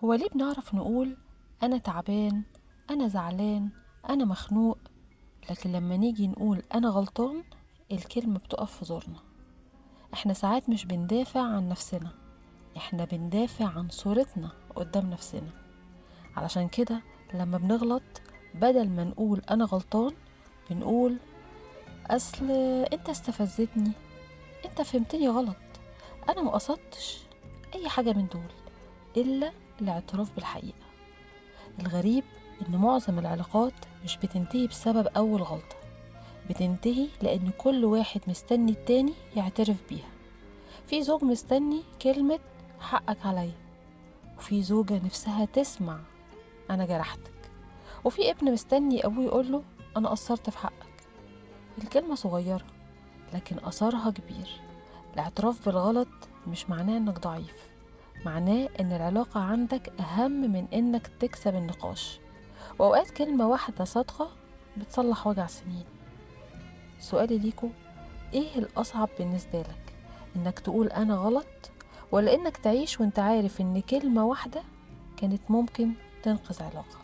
هو ليه بنعرف نقول أنا تعبان، أنا زعلان، أنا مخنوق، لكن لما نيجي نقول أنا غلطان الكلمة بتقف في زورنا؟ احنا ساعات مش بندافع عن نفسنا، احنا بندافع عن صورتنا قدام نفسنا. علشان كده لما بنغلط بدل ما نقول أنا غلطان بنقول أصل أنت استفزتني، أنت فهمتني غلط، أنا ما قصدتش أي حاجة من دول إلا الاعتراف بالحقيقة. الغريب إن معظم العلاقات مش بتنتهي بسبب أول غلطة، بتنتهي لأن كل واحد مستني التاني يعترف بيها. في زوج مستني كلمة حقك عليا، وفي زوجة نفسها تسمع أنا جرحتك، وفي ابن مستني أبوه يقوله أنا قصرت في حقك. الكلمة صغيرة لكن أثرها كبير. الاعتراف بالغلط مش معناه إنك ضعيف، معناه إن العلاقة عندك أهم من إنك تكسب النقاش. وأوقات كلمة واحدة صادقة بتصلح وجع سنين. سؤالي ليكو، إيه الأصعب بالنسبة لك؟ إنك تقول أنا غلط، ولا إنك تعيش وإنت عارف إن كلمة واحدة كانت ممكن تنقذ علاقة؟